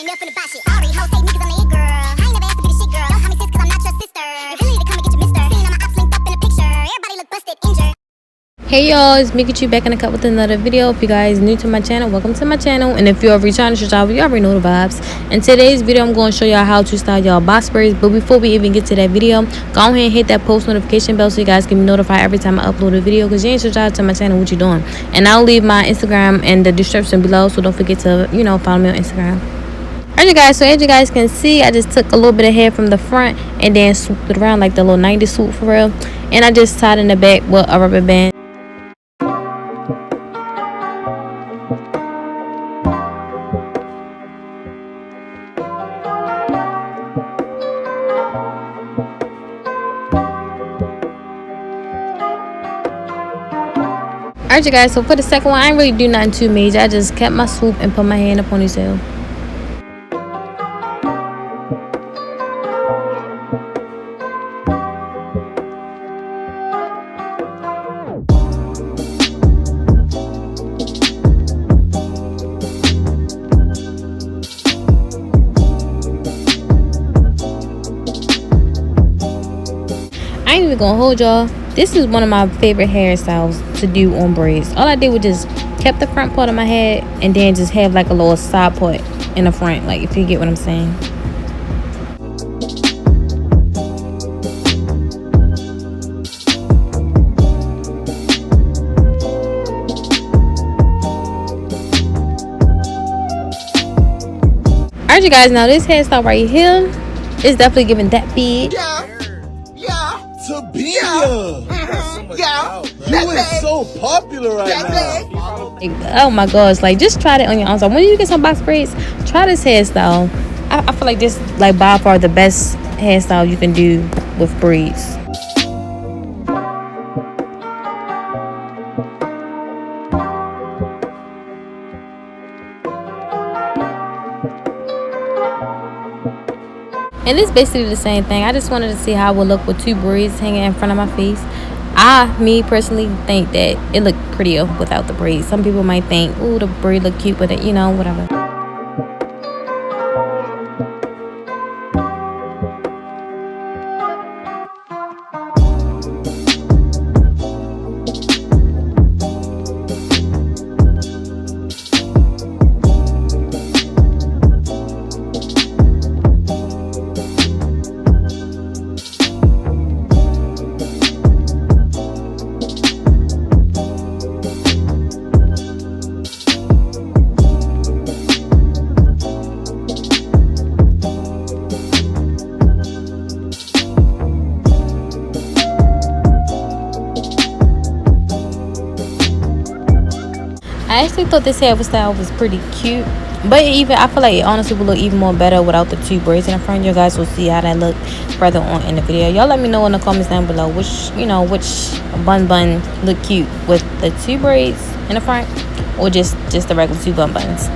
me up in the buy shit. Sorry, hoes say niggas, I'm the it girl. I ain't never asked to be the shit girl. Don't call me sis, cause I'm not your sister. You really need to come and get your mister. Seen all my ops linked up in the picture. Everybody look busted, injured. Hey y'all, it's Mikachuu back in the cut with another video. If you guys new to my channel, welcome to my channel. And if you're a returning subscriber, you already know the vibes. In today's video, I'm going to show y'all how to style y'all box braids. But before we even get to that video, go ahead and hit that post notification bell so you guys can be notified every time I upload a video. Because you ain't subscribed to my channel, what you doing? And I'll leave my Instagram in the description below, so don't forget to, follow me on Instagram. Alright, you guys, so as you guys can see, I just took a little bit of hair from the front and then swooped it around like the little 90s swoop for real. And I just tied in the back with a rubber band. Alright, you guys, so for the second one, I ain't really do nothing too major. I just kept my swoop and put my hair in a ponytail. I ain't even gonna hold y'all. This is one of my favorite hairstyles to do on braids. All I did was just kept the front part of my head and then just have like a little side part in the front, like if you get what I'm saying. Alright, you guys, now this hairstyle right here is definitely giving that big. You is so popular right now. Oh my gosh, like just try it on your own. So when you get some box braids, try this hairstyle. I feel like this like by far the best hairstyle you can do with braids. And it's basically the same thing. I just wanted to see how it would look with two braids hanging in front of my face. Me personally think that it looked prettier without the braids. Some people might think, ooh, the braid look cute with it, whatever. I actually thought this hairstyle was pretty cute, but I feel like it honestly would look even more better without the two braids in the front. You guys will see how that look further on in the video. Y'all let me know in the comments down below which bun look cute with the two braids in the front or just the regular two buns.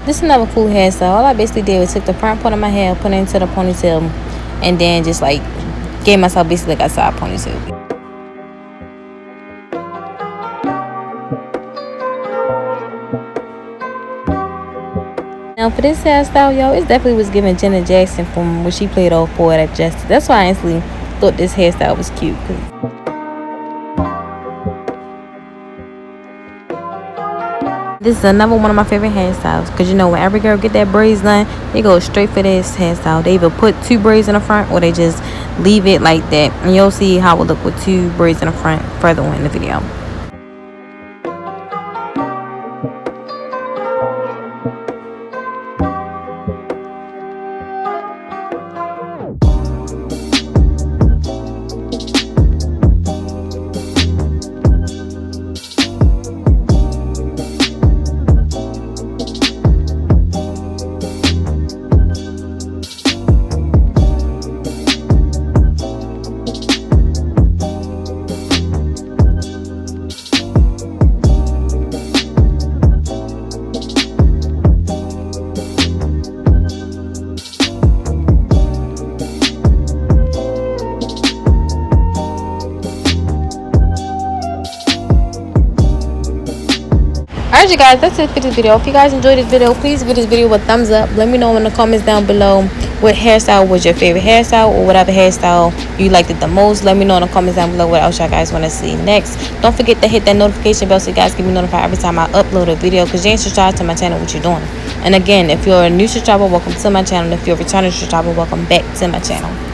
This is another cool hairstyle. All I basically did was took the front part of my hair, put it into the ponytail, and then just like gave myself basically like a side ponytail. Now for this hairstyle, y'all, it definitely was giving Janet Jackson from when she played off Poetic Justice. That's why I instantly thought this hairstyle was cute. This is another one of my favorite hairstyles because when every girl get that braids done, they go straight for this hairstyle. They either put two braids in the front or they just leave it like that, and you'll see how it look with two braids in the front further on in the video. you guys, that's it for this video. If you guys enjoyed this video, please give this video a thumbs up. Let me know in the comments down below what hairstyle was your favorite hairstyle, or whatever hairstyle you liked it the most. Let me know in the comments down below what else y'all guys want to see next. Don't forget to hit that notification bell so you guys can be notified every time I upload a video, because you ain't subscribed to my channel, what you doing? And again, if you're a new subscriber, welcome to my channel. If you're a returning subscriber, welcome back to my channel.